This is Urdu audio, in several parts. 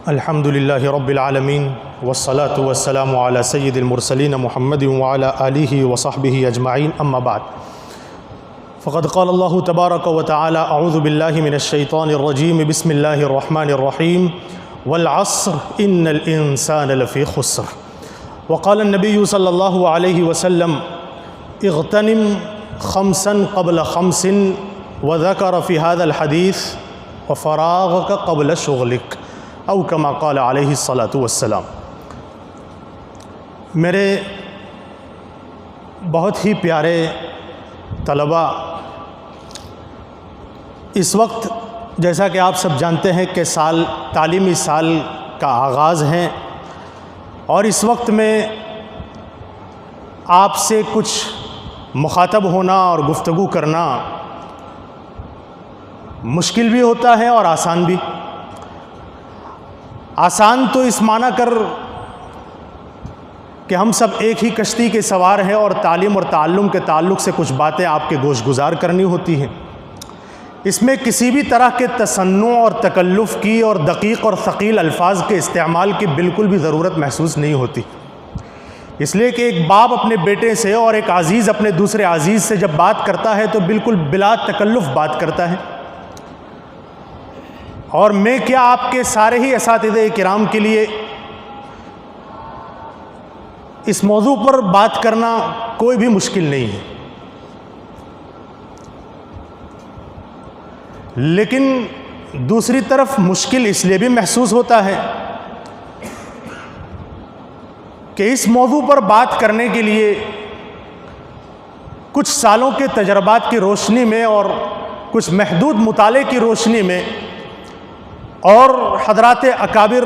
الحمد لله رب العالمين والصلاة والسلام على سيد المرسلين محمد وعلى آله وصحبه أجمعين أما بعد فقد قال الله تبارك وتعالى أعوذ بالله من الشيطان الرجيم بسم الله الرحمن الرحيم والعصر إن الإنسان لفي خسر وقال النبي صلى الله عليه وسلم اغتنم خمسا قبل خمس وذكر في هذا الحديث وفراغك قبل شغلك او كما قال علیہ الصلاۃ والسلام۔ میرے بہت ہی پیارے طلباء، اس وقت جیسا کہ آپ سب جانتے ہیں کہ تعلیمی سال کا آغاز ہے، اور اس وقت میں آپ سے کچھ مخاطب ہونا اور گفتگو کرنا مشکل بھی ہوتا ہے اور آسان بھی۔ آسان تو اس معنی کر کہ ہم سب ایک ہی کشتی کے سوار ہیں اور تعلیم اور تعلم کے تعلق سے کچھ باتیں آپ کے گوش گزار کرنی ہوتی ہیں۔ اس میں کسی بھی طرح کے تصنع اور تکلف کی اور دقیق اور ثقیل الفاظ کے استعمال کی بالکل بھی ضرورت محسوس نہیں ہوتی، اس لیے کہ ایک باپ اپنے بیٹے سے اور ایک عزیز اپنے دوسرے عزیز سے جب بات کرتا ہے تو بالکل بلا تکلف بات کرتا ہے۔ اور میں کیا آپ کے سارے ہی اساتذہ کرام کے لیے اس موضوع پر بات کرنا کوئی بھی مشکل نہیں ہے، لیکن دوسری طرف مشکل اس لیے بھی محسوس ہوتا ہے کہ اس موضوع پر بات کرنے کے لیے کچھ سالوں کے تجربات کی روشنی میں اور کچھ محدود مطالعے کی روشنی میں اور حضرات اکابر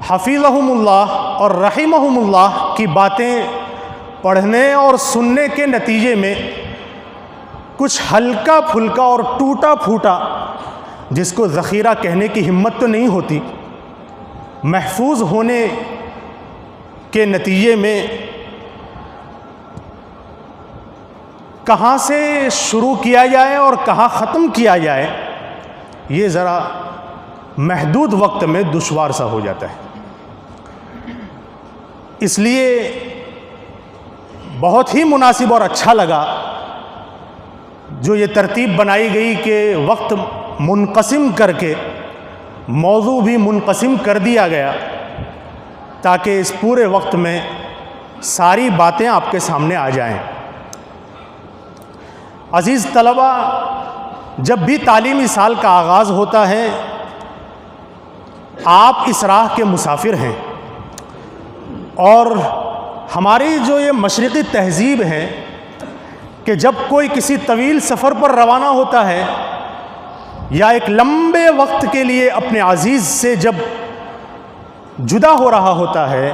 حفیظہم اللہ اور رحمہم اللہ کی باتیں پڑھنے اور سننے کے نتیجے میں کچھ ہلکا پھلکا اور ٹوٹا پھوٹا، جس کو ذخیرہ کہنے کی ہمت تو نہیں ہوتی، محفوظ ہونے کے نتیجے میں کہاں سے شروع کیا جائے اور کہاں ختم کیا جائے، یہ ذرا محدود وقت میں دشوار سا ہو جاتا ہے۔ اس لیے بہت ہی مناسب اور اچھا لگا جو یہ ترتیب بنائی گئی کہ وقت منقسم کر کے موضوع بھی منقسم کر دیا گیا، تاکہ اس پورے وقت میں ساری باتیں آپ کے سامنے آ جائیں۔ عزیز طلباء، جب بھی تعلیمی سال کا آغاز ہوتا ہے آپ اس راہ کے مسافر ہیں، اور ہماری جو یہ مشرقی تہذیب ہے کہ جب کوئی کسی طویل سفر پر روانہ ہوتا ہے یا ایک لمبے وقت کے لیے اپنے عزیز سے جب جدا ہو رہا ہوتا ہے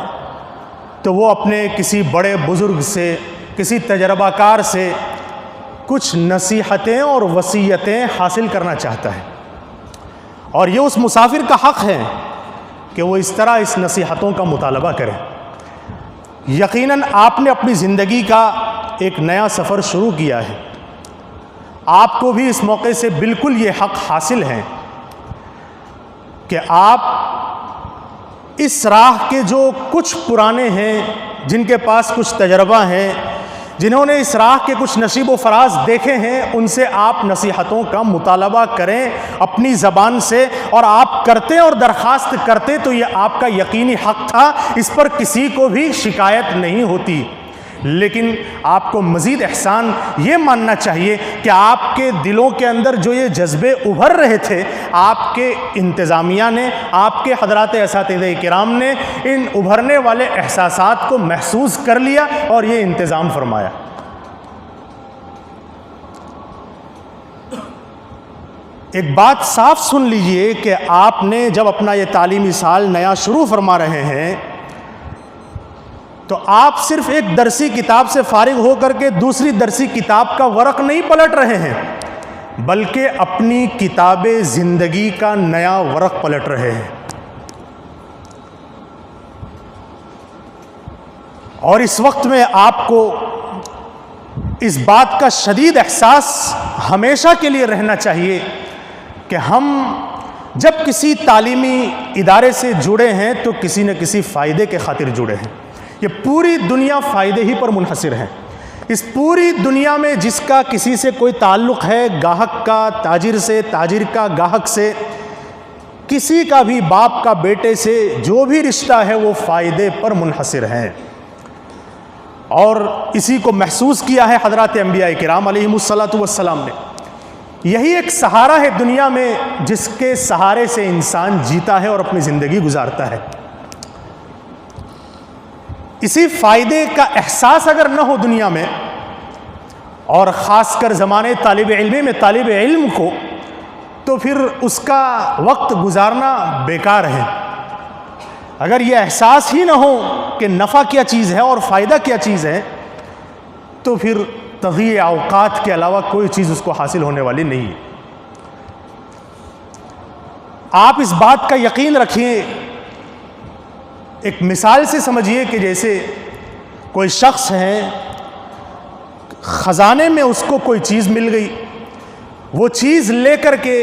تو وہ اپنے کسی بڑے بزرگ سے، کسی تجربہ کار سے کچھ نصیحتیں اور وصیتیں حاصل کرنا چاہتا ہے، اور یہ اس مسافر کا حق ہے کہ وہ اس طرح اس نصیحتوں کا مطالبہ کرے۔ یقیناً آپ نے اپنی زندگی کا ایک نیا سفر شروع کیا ہے، آپ کو بھی اس موقع سے بالکل یہ حق حاصل ہے کہ آپ اس راہ کے جو کچھ پرانے ہیں، جن کے پاس کچھ تجربہ ہیں، جنہوں نے اس راہ کے کچھ نشیب و فراز دیکھے ہیں، ان سے آپ نصیحتوں کا مطالبہ کریں اپنی زبان سے، اور آپ کرتے اور درخواست کرتے تو یہ آپ کا یقینی حق تھا، اس پر کسی کو بھی شکایت نہیں ہوتی۔ لیکن آپ کو مزید احسان یہ ماننا چاہیے کہ آپ کے دلوں کے اندر جو یہ جذبے ابھر رہے تھے، آپ کے انتظامیہ نے، آپ کے حضرات اساتذہ کرام نے ان ابھرنے والے احساسات کو محسوس کر لیا اور یہ انتظام فرمایا۔ ایک بات صاف سن لیجئے کہ آپ نے جب اپنا یہ تعلیمی سال نیا شروع فرما رہے ہیں تو آپ صرف ایک درسی کتاب سے فارغ ہو کر کے دوسری درسی کتاب کا ورق نہیں پلٹ رہے ہیں، بلکہ اپنی کتاب زندگی کا نیا ورق پلٹ رہے ہیں۔ اور اس وقت میں آپ کو اس بات کا شدید احساس ہمیشہ کے لیے رہنا چاہیے کہ ہم جب کسی تعلیمی ادارے سے جڑے ہیں تو کسی نہ کسی فائدے کے خاطر جڑے ہیں. یہ پوری دنیا فائدے ہی پر منحصر ہے. اس پوری دنیا میں جس کا کسی سے کوئی تعلق ہے، گاہک کا تاجر سے، تاجر کا گاہک سے، کسی کا بھی باپ کا بیٹے سے جو بھی رشتہ ہے وہ فائدے پر منحصر ہے. اور اسی کو محسوس کیا ہے حضرات انبیاء کرام علیہم الصلاۃ والسلام نے. یہی ایک سہارا ہے دنیا میں جس کے سہارے سے انسان جیتا ہے اور اپنی زندگی گزارتا ہے. اسی فائدے کا احساس اگر نہ ہو دنیا میں، اور خاص کر زمانے طالب علمی میں طالب علم کو، تو پھر اس کا وقت گزارنا بیکار ہے. اگر یہ احساس ہی نہ ہو کہ نفع کیا چیز ہے اور فائدہ کیا چیز ہے، تو پھر تضییع اوقات کے علاوہ کوئی چیز اس کو حاصل ہونے والی نہیں ہے. آپ اس بات کا یقین رکھیے، ایک مثال سے سمجھیے کہ جیسے کوئی شخص ہے، خزانے میں اس کو کوئی چیز مل گئی، وہ چیز لے کر کے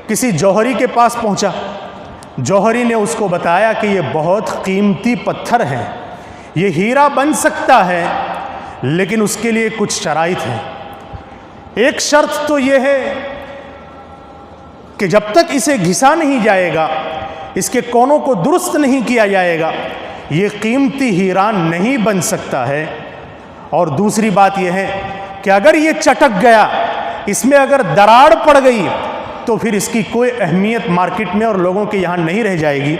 کسی جوہری کے پاس پہنچا. جوہری نے اس کو بتایا کہ یہ بہت قیمتی پتھر ہے، یہ ہیرا بن سکتا ہے، لیکن اس کے لیے کچھ شرائط ہیں. ایک شرط تو یہ ہے کہ جب تک اسے گھسا نہیں جائے گا، اس کے کونوں کو درست نہیں کیا جائے گا، یہ قیمتی ہیرا نہیں بن سکتا ہے. اور دوسری بات یہ ہے کہ اگر یہ چٹک گیا، اس میں اگر دراڑ پڑ گئی، تو پھر اس کی کوئی اہمیت مارکیٹ میں اور لوگوں کے یہاں نہیں رہ جائے گی.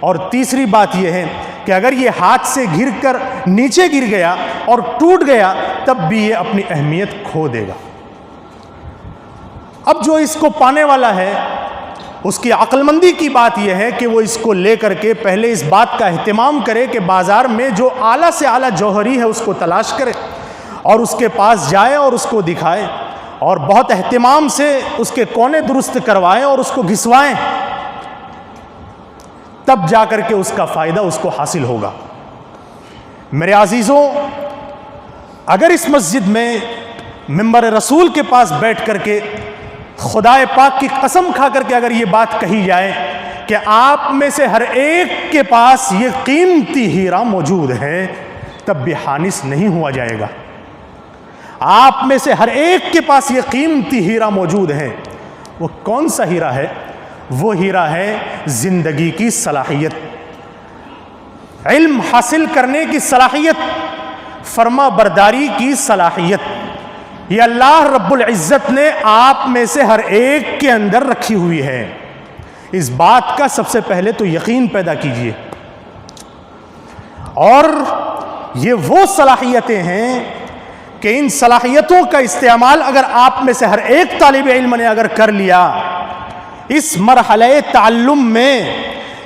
اور تیسری بات یہ ہے کہ اگر یہ ہاتھ سے گر کر نیچے گر گیا اور ٹوٹ گیا، تب بھی یہ اپنی اہمیت کھو دے گا. اب جو اس کو پانے والا ہے، اس کی عقل مندی کی بات یہ ہے کہ وہ اس کو لے کر کے پہلے اس بات کا اہتمام کرے کہ بازار میں جو اعلیٰ سے اعلیٰ جوہری ہے اس کو تلاش کرے اور اس کے پاس جائے اور اس کو دکھائے، اور بہت اہتمام سے اس کے کونے درست کروائیں اور اس کو گھسوائیں، تب جا کر کے اس کا فائدہ اس کو حاصل ہوگا. میرے عزیزوں، اگر اس مسجد میں ممبر رسول کے پاس بیٹھ کر کے خدا پاک کی قسم کھا کر کے اگر یہ بات کہی جائے کہ آپ میں سے ہر ایک کے پاس یہ قیمتی ہیرا موجود ہے، تب بھی حانس نہیں ہوا جائے گا. آپ میں سے ہر ایک کے پاس یہ قیمتی ہیرا موجود ہے. وہ کون سا ہیرا ہے؟ وہ ہیرا ہے زندگی کی صلاحیت، علم حاصل کرنے کی صلاحیت، فرما برداری کی صلاحیت. یہ اللہ رب العزت نے آپ میں سے ہر ایک کے اندر رکھی ہوئی ہے. اس بات کا سب سے پہلے تو یقین پیدا کیجئے. اور یہ وہ صلاحیتیں ہیں کہ ان صلاحیتوں کا استعمال اگر آپ میں سے ہر ایک طالب علم نے اگر کر لیا، اس مرحلہ تعلم میں،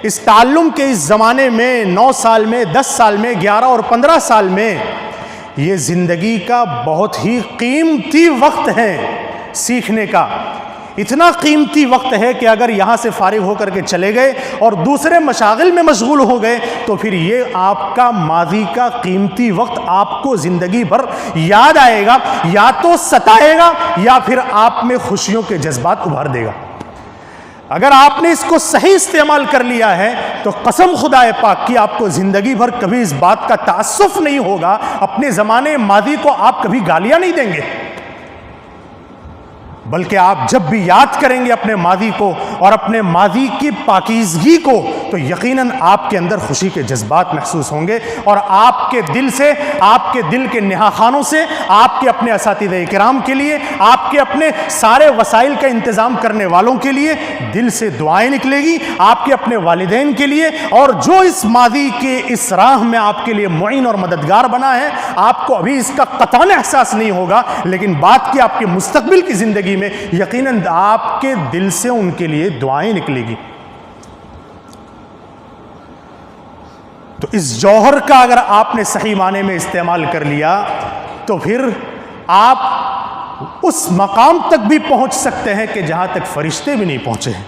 اس تعلم کے اس زمانے میں، 9 سال میں، 10 سال میں، 11 اور 15 سال میں، یہ زندگی کا بہت ہی قیمتی وقت ہے سیکھنے کا. اتنا قیمتی وقت ہے کہ اگر یہاں سے فارغ ہو کر کے چلے گئے اور دوسرے مشاغل میں مشغول ہو گئے، تو پھر یہ آپ کا ماضی کا قیمتی وقت آپ کو زندگی بھر یاد آئے گا، یا تو ستائے گا یا پھر آپ میں خوشیوں کے جذبات ابھار دے گا. اگر آپ نے اس کو صحیح استعمال کر لیا ہے تو قسم خدا پاک کی آپ کو زندگی بھر کبھی اس بات کا تأسف نہیں ہوگا، اپنے زمانے ماضی کو آپ کبھی گالیاں نہیں دیں گے، بلکہ آپ جب بھی یاد کریں گے اپنے ماضی کو اور اپنے ماضی کی پاکیزگی کو، تو یقیناً آپ کے اندر خوشی کے جذبات محسوس ہوں گے، اور آپ کے دل سے، آپ کے دل کے نہا خانوں سے، آپ کے اپنے اساتذہ کرام کے لیے، آپ کے اپنے سارے وسائل کا انتظام کرنے والوں کے لیے دل سے دعائیں نکلے گی، آپ کے اپنے والدین کے لیے، اور جو اس ماضی کے اس راہ میں آپ کے لیے معین اور مددگار بنا ہے، آپ کو ابھی اس کا قطعاً احساس نہیں ہوگا، لیکن بات کی آپ کے مستقبل کی زندگی میں یقیناً آپ کے دل سے ان کے لیے دعائیں نکلے گی. تو اس جوہر کا اگر آپ نے صحیح معنی میں استعمال کر لیا تو پھر آپ اس مقام تک بھی پہنچ سکتے ہیں کہ جہاں تک فرشتے بھی نہیں پہنچے ہیں.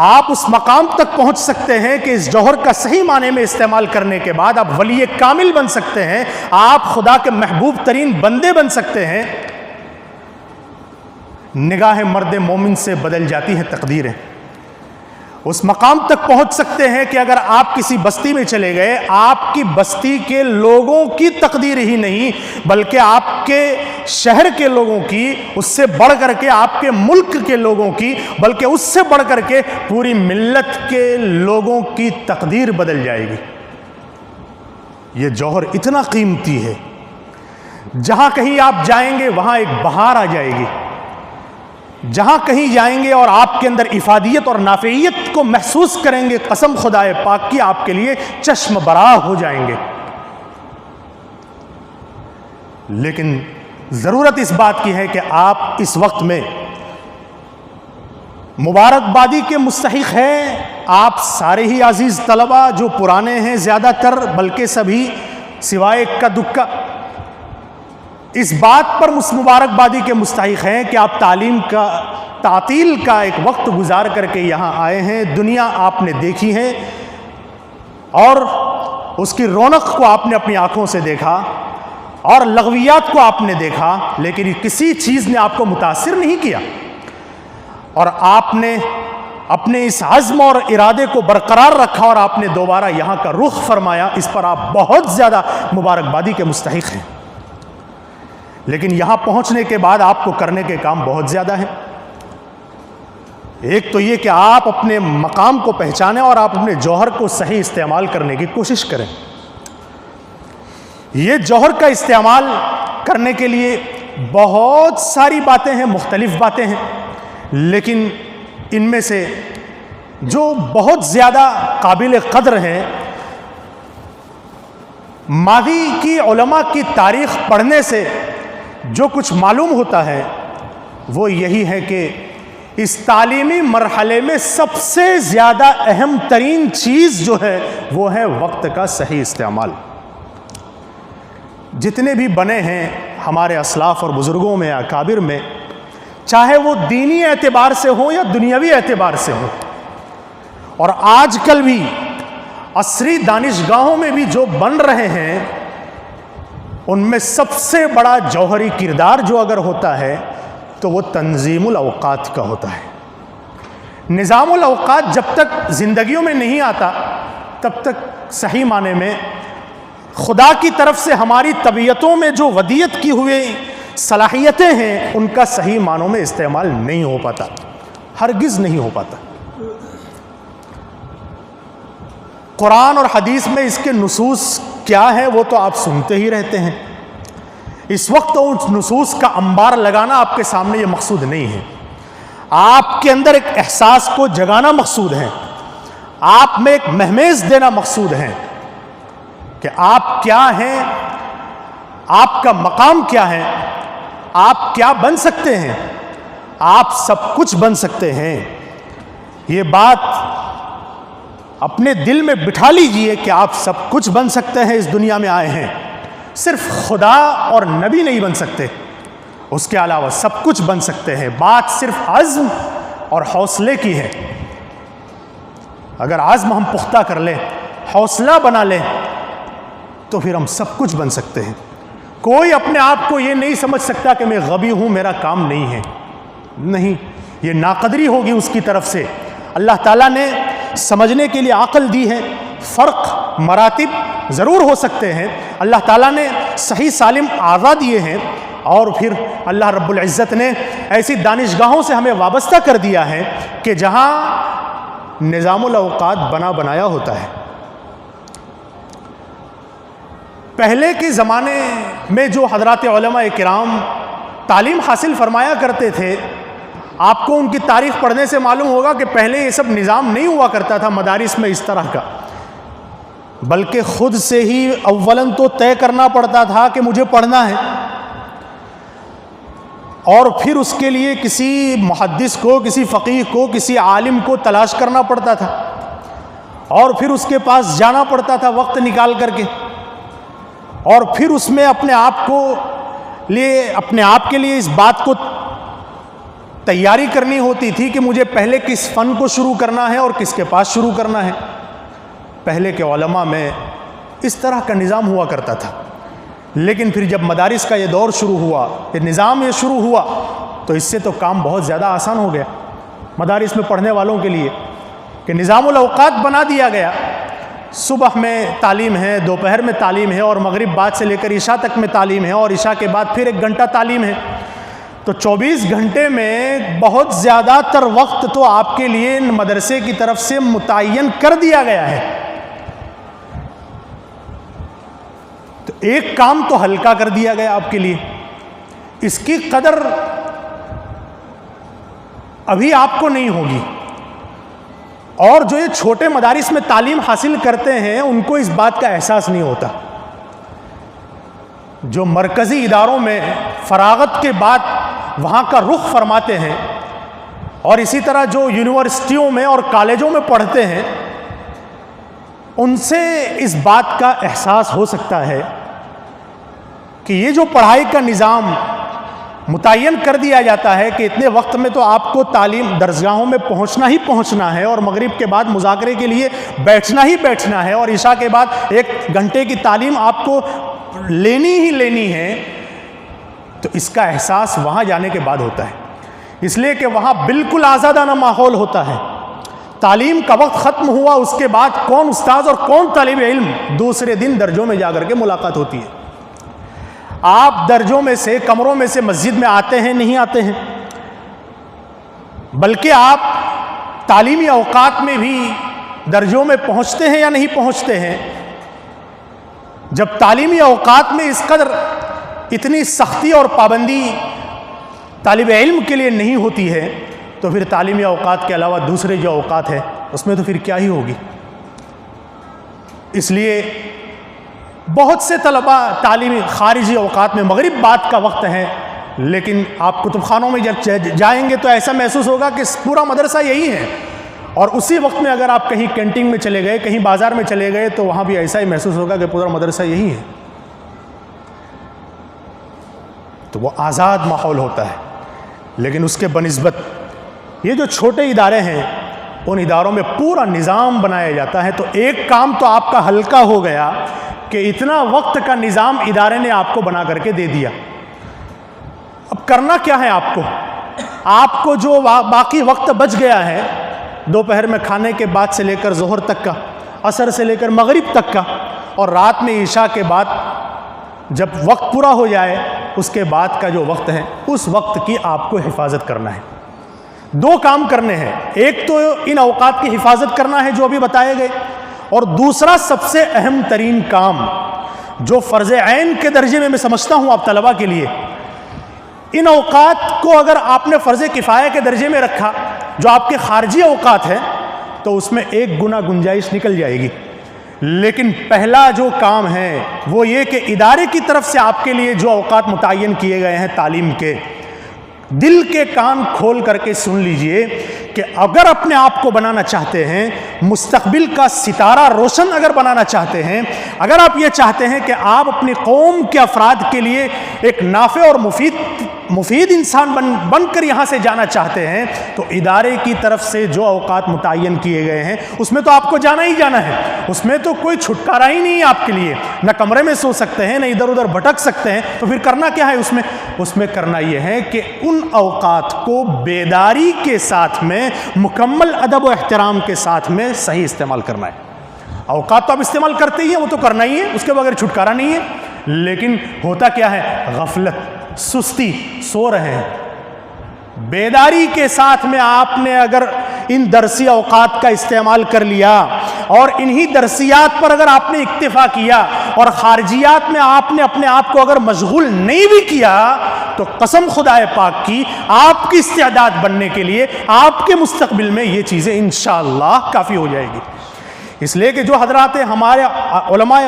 آپ اس مقام تک پہنچ سکتے ہیں کہ اس جوہر کا صحیح معنی میں استعمال کرنے کے بعد آپ ولی کامل بن سکتے ہیں، آپ خدا کے محبوب ترین بندے بن سکتے ہیں. نگاہ مرد مومن سے بدل جاتی ہیں تقدیریں۔ اس مقام تک پہنچ سکتے ہیں کہ اگر آپ کسی بستی میں چلے گئے، آپ کی بستی کے لوگوں کی تقدیر ہی نہیں بلکہ آپ کے شہر کے لوگوں کی، اس سے بڑھ کر کے آپ کے ملک کے لوگوں کی، بلکہ اس سے بڑھ کر کے پوری ملت کے لوگوں کی تقدیر بدل جائے گی۔ یہ جوہر اتنا قیمتی ہے، جہاں کہیں آپ جائیں گے وہاں ایک بہار آ جائے گی، جہاں کہیں جائیں گے اور آپ کے اندر افادیت اور نافعیت کو محسوس کریں گے، قسم خدائے پاک کی آپ کے لیے چشم براہ ہو جائیں گے۔ لیکن ضرورت اس بات کی ہے کہ آپ اس وقت میں مبارکبادی کے مستحق ہیں، آپ سارے ہی عزیز طلبہ جو پرانے ہیں زیادہ تر، بلکہ سبھی سوائے اکا دکا، اس بات پر مبارکبادی کے مستحق ہیں کہ آپ تعطیل کا ایک وقت گزار کر کے یہاں آئے ہیں۔ دنیا آپ نے دیکھی ہے اور اس کی رونق کو آپ نے اپنی آنکھوں سے دیکھا اور لغویات کو آپ نے دیکھا، لیکن کسی چیز نے آپ کو متاثر نہیں کیا، اور آپ نے اپنے اس عزم اور ارادے کو برقرار رکھا اور آپ نے دوبارہ یہاں کا رخ فرمایا۔ اس پر آپ بہت زیادہ مبارکبادی کے مستحق ہیں۔ لیکن یہاں پہنچنے کے بعد آپ کو کرنے کے کام بہت زیادہ ہیں۔ ایک تو یہ کہ آپ اپنے مقام کو پہچانیں اور آپ اپنے جوہر کو صحیح استعمال کرنے کی کوشش کریں۔ یہ جوہر کا استعمال کرنے کے لیے بہت ساری باتیں ہیں، مختلف باتیں ہیں، لیکن ان میں سے جو بہت زیادہ قابل قدر ہیں، ماضی کی علماء کی تاریخ پڑھنے سے جو کچھ معلوم ہوتا ہے وہ یہی ہے کہ اس تعلیمی مرحلے میں سب سے زیادہ اہم ترین چیز جو ہے وہ ہے وقت کا صحیح استعمال۔ جتنے بھی بنے ہیں ہمارے اسلاف اور بزرگوں میں، اکابر میں، چاہے وہ دینی اعتبار سے ہوں یا دنیاوی اعتبار سے ہوں، اور آج کل بھی عصری دانشگاہوں میں بھی جو بن رہے ہیں، ان میں سب سے بڑا جوہری کردار جو اگر ہوتا ہے تو وہ تنظیم الاوقات کا ہوتا ہے۔ نظام الاوقات جب تک زندگیوں میں نہیں آتا تب تک صحیح معنی میں خدا کی طرف سے ہماری طبیعتوں میں جو ودیت کی ہوئی صلاحیتیں ہیں ان کا صحیح معنوں میں استعمال نہیں ہو پاتا، ہرگز نہیں ہو پاتا۔ قرآن اور حدیث میں اس کے نصوص کیا ہے وہ تو آپ سنتے ہی رہتے ہیں۔ اس وقت اس نصوص کا انبار لگانا آپ کے سامنے یہ مقصود نہیں ہے، آپ کے اندر ایک احساس کو جگانا مقصود ہے، آپ میں ایک مہمیز دینا مقصود ہے کہ آپ کیا ہیں، آپ کا مقام کیا ہے، آپ کیا بن سکتے ہیں، آپ سب کچھ بن سکتے ہیں۔ یہ بات اپنے دل میں بٹھا لیجئے کہ آپ سب کچھ بن سکتے ہیں، اس دنیا میں آئے ہیں، صرف خدا اور نبی نہیں بن سکتے، اس کے علاوہ سب کچھ بن سکتے ہیں۔ بات صرف عزم اور حوصلے کی ہے۔ اگر عزم ہم پختہ کر لیں، حوصلہ بنا لیں، تو پھر ہم سب کچھ بن سکتے ہیں۔ کوئی اپنے آپ کو یہ نہیں سمجھ سکتا کہ میں غبی ہوں، میرا کام نہیں ہے، نہیں، یہ ناقدری ہوگی اس کی طرف سے۔ اللہ تعالیٰ نے سمجھنے کے لیے عقل دی ہے، فرق مراتب ضرور ہو سکتے ہیں، اللہ تعالیٰ نے صحیح سالم اعضاء دیے ہیں، اور پھر اللہ رب العزت نے ایسی دانشگاہوں سے ہمیں وابستہ کر دیا ہے کہ جہاں نظام الاوقات بنا بنایا ہوتا ہے۔ پہلے کے زمانے میں جو حضرات علماء کرام تعلیم حاصل فرمایا کرتے تھے، آپ کو ان کی تاریخ پڑھنے سے معلوم ہوگا کہ پہلے یہ سب نظام نہیں ہوا کرتا تھا مدارس میں اس طرح کا، بلکہ خود سے ہی اولاً تو طے کرنا پڑتا تھا کہ مجھے پڑھنا ہے، اور پھر اس کے لیے کسی محدث کو، کسی فقیہ کو، کسی عالم کو تلاش کرنا پڑتا تھا، اور پھر اس کے پاس جانا پڑتا تھا وقت نکال کر کے، اور پھر اس میں اپنے آپ کے لیے اس بات کو تیاری کرنی ہوتی تھی کہ مجھے پہلے کس فن کو شروع کرنا ہے اور کس کے پاس شروع کرنا ہے۔ پہلے کے علماء میں اس طرح کا نظام ہوا کرتا تھا، لیکن پھر جب مدارس کا یہ دور شروع ہوا، یہ نظام یہ شروع ہوا، تو اس سے تو کام بہت زیادہ آسان ہو گیا مدارس میں پڑھنے والوں کے لیے کہ نظام الاوقات بنا دیا گیا. صبح میں تعلیم ہے، دوپہر میں تعلیم ہے، اور مغرب بعد سے لے کر عشاء تک میں تعلیم ہے، اور عشاء کے بعد پھر 1 گھنٹہ تعلیم ہے. تو 24 گھنٹے میں بہت زیادہ تر وقت تو آپ کے لیے مدرسے کی طرف سے متعین کر دیا گیا ہے. تو ایک کام تو ہلکا کر دیا گیا آپ کے لیے. اس کی قدر ابھی آپ کو نہیں ہوگی. اور جو یہ چھوٹے مدارس میں تعلیم حاصل کرتے ہیں ان کو اس بات کا احساس نہیں ہوتا. جو مرکزی اداروں میں فراغت کے بعد وہاں کا رخ فرماتے ہیں، اور اسی طرح جو یونیورسٹیوں میں اور کالجوں میں پڑھتے ہیں، ان سے اس بات کا احساس ہو سکتا ہے کہ یہ جو پڑھائی کا نظام متعین کر دیا جاتا ہے کہ اتنے وقت میں تو آپ کو تعلیم درسگاہوں میں پہنچنا ہی پہنچنا ہے، اور مغرب کے بعد مذاکرے کے لیے بیٹھنا ہی بیٹھنا ہے، اور عشاء کے بعد 1 گھنٹے کی تعلیم آپ کو لینی ہی لینی ہے، تو اس کا احساس وہاں جانے کے بعد ہوتا ہے. اس لیے کہ وہاں بالکل آزادانہ ماحول ہوتا ہے. تعلیم کا وقت ختم ہوا، اس کے بعد کون استاذ اور کون طالب علم دوسرے دن درجوں میں جا کر کے ملاقات ہوتی ہے. آپ درجوں میں سے، کمروں میں سے مسجد میں آتے ہیں نہیں آتے ہیں، بلکہ آپ تعلیمی اوقات میں بھی درجوں میں پہنچتے ہیں یا نہیں پہنچتے ہیں. جب تعلیمی اوقات میں اس قدر اتنی سختی اور پابندی طالب علم کے لیے نہیں ہوتی ہے تو پھر تعلیمی اوقات کے علاوہ دوسرے جو اوقات ہیں اس میں تو پھر کیا ہی ہوگی. اس لیے بہت سے طلباء تعلیمی خارجی اوقات میں مغرب بعد کا وقت ہے، لیکن آپ کتب خانوں میں جب جائیں گے تو ایسا محسوس ہوگا کہ پورا مدرسہ یہی ہے. اور اسی وقت میں اگر آپ کہیں کینٹین میں چلے گئے، کہیں بازار میں چلے گئے، تو وہاں بھی ایسا ہی محسوس ہوگا کہ پورا مدرسہ یہی ہے. تو وہ آزاد ماحول ہوتا ہے. لیکن اس کے بنسبت یہ جو چھوٹے ادارے ہیں ان اداروں میں پورا نظام بنایا جاتا ہے. تو ایک کام تو آپ کا ہلکا ہو گیا کہ اتنا وقت کا نظام ادارے نے آپ کو بنا کر کے دے دیا. اب کرنا کیا ہے آپ کو؟ آپ کو جو باقی وقت بچ گیا ہے دوپہر میں کھانے کے بعد سے لے کر ظہر تک کا، عصر سے لے کر مغرب تک کا، اور رات میں عشاء کے بعد جب وقت پورا ہو جائے اس کے بعد کا جو وقت ہے اس وقت کی آپ کو حفاظت کرنا ہے. 2 کام کرنے ہیں. ایک تو ان اوقات کی حفاظت کرنا ہے جو ابھی بتائے گئے، اور دوسرا سب سے اہم ترین کام جو فرض عین کے درجے میں سمجھتا ہوں آپ طلباء کے لیے، ان اوقات کو اگر آپ نے فرض کفایہ کے درجے میں رکھا جو آپ کے خارجی اوقات ہیں تو اس میں 1 گنا گنجائش نکل جائے گی. لیکن پہلا جو کام ہے وہ یہ کہ ادارے کی طرف سے آپ کے لیے جو اوقات متعین کیے گئے ہیں تعلیم کے، دل کے کان کھول کر کے سن لیجئے کہ اگر اپنے آپ کو بنانا چاہتے ہیں، مستقبل کا ستارہ روشن اگر بنانا چاہتے ہیں، اگر آپ یہ چاہتے ہیں کہ آپ اپنی قوم کے افراد کے لیے ایک نافع اور مفید انسان بن کر یہاں سے جانا چاہتے ہیں، تو ادارے کی طرف سے جو اوقات متعین کیے گئے ہیں اس میں تو آپ کو جانا ہی جانا ہے. اس میں تو کوئی چھٹکارا ہی نہیں ہے آپ کے لیے. نہ کمرے میں سو سکتے ہیں، نہ ادھر ادھر بھٹک سکتے ہیں. تو پھر کرنا کیا ہے اس میں کرنا یہ ہے کہ ان اوقات کو بیداری کے ساتھ میں، مکمل ادب و احترام کے ساتھ میں صحیح استعمال کرنا ہے. اوقات تو آپ استعمال کرتے ہی ہیں، وہ تو کرنا ہی ہے، اس کے بغیر چھٹکارا نہیں ہے. لیکن ہوتا کیا ہے؟ غفلت، سستی، سو رہے ہیں. بیداری کے ساتھ میں آپ نے اگر ان درسی اوقات کا استعمال کر لیا اور انہی درسیات پر اگر آپ نے اکتفا کیا اور خارجیات میں آپ نے اپنے آپ کو اگر مشغول نہیں بھی کیا، تو قسم خدائے پاک کی آپ کی استعداد بننے کے لیے آپ کے مستقبل میں یہ چیزیں انشاءاللہ کافی ہو جائے گی. اس لیے کہ جو حضرات ہمارے علماء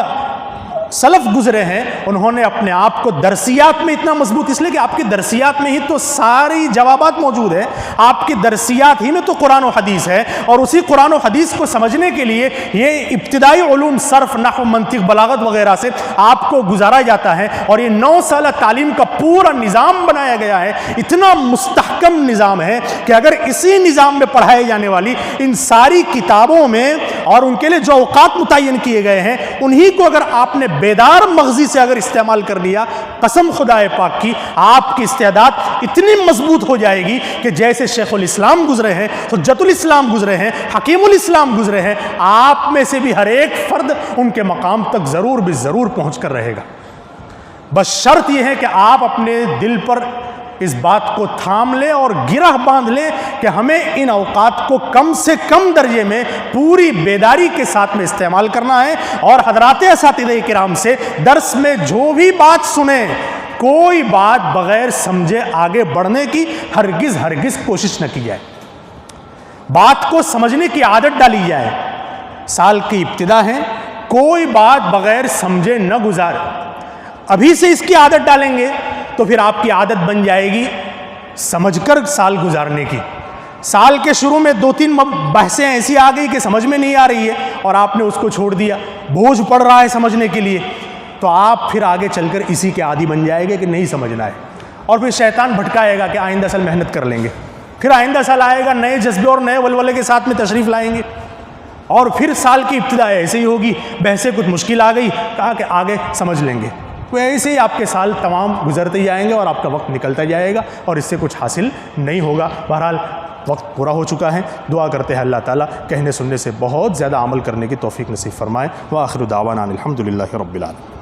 سلف گزرے ہیں انہوں نے اپنے آپ کو درسیات میں اتنا مضبوط، اس لیے کہ آپ کی درسیات میں ہی تو ساری جوابات موجود ہیں. آپ کی درسیات ہی میں تو قرآن و حدیث ہے، اور اسی قرآن و حدیث کو سمجھنے کے لیے یہ ابتدائی علوم صرف، نحو، منطق، بلاغت وغیرہ سے آپ کو گزارا جاتا ہے. اور یہ 9 سالہ تعلیم کا پورا نظام بنایا گیا ہے. اتنا مستحکم نظام ہے کہ اگر اسی نظام میں پڑھائے جانے والی ان ساری کتابوں میں اور ان کے لیے جو اوقات متعین کیے گئے ہیں انہی کو اگر آپ نے بیدار مغزی سے اگر استعمال کر لیا، قسم خدا پاک کی آپ کی استعداد اتنی مضبوط ہو جائے گی کہ جیسے شیخ الاسلام گزرے ہیں، حجت الاسلام گزرے ہیں، حکیم الاسلام گزرے ہیں، آپ میں سے بھی ہر ایک فرد ان کے مقام تک ضرور بھی ضرور پہنچ کر رہے گا۔ بس شرط یہ ہے کہ آپ اپنے دل پر اس بات کو تھام لیں اور گرہ باندھ لیں کہ ہمیں ان اوقات کو کم سے کم درجے میں پوری بیداری کے ساتھ میں استعمال کرنا ہے، اور حضرات اساتذہ کرام سے درس میں جو بھی بات سنیں، کوئی بات بغیر سمجھے آگے بڑھنے کی ہرگز کوشش نہ کی جائے، بات کو سمجھنے کی عادت ڈالی جائے۔ سال کی ابتدا ہے، کوئی بات بغیر سمجھے نہ گزارے۔ ابھی سے اس کی عادت ڈالیں گے تو پھر آپ کی عادت بن جائے گی سمجھ کر سال گزارنے کی۔ سال کے شروع میں 2-3 بحثیں ایسی آ گئی کہ سمجھ میں نہیں آ رہی ہے اور آپ نے اس کو چھوڑ دیا، بوجھ پڑ رہا ہے سمجھنے کے لیے، تو آپ پھر آگے چل کر اسی کے عادی بن جائے گے کہ نہیں سمجھنا ہے، اور پھر شیطان بھٹکائے گا کہ آئندہ سال محنت کر لیں گے، پھر آئندہ سال آئے گا نئے جذبے اور نئے ولولے کے ساتھ میں تشریف لائیں گے، اور پھر سال کی ابتدا ایسے ہی ہوگی، بحثیں کچھ مشکل آ گئی، کہا کہ آگے سمجھ لیں گے، تو ایسے ہی آپ کے سال تمام گزرتے جائیں گے اور آپ کا وقت نکلتا جائے گا اور اس سے کچھ حاصل نہیں ہوگا۔ بہرحال وقت پورا ہو چکا ہے، دعا کرتے ہیں اللہ تعالیٰ کہنے سننے سے بہت زیادہ عمل کرنے کی توفیق نصیب فرمائے۔ وآخر دعوانا الحمدللہ رب العالمین۔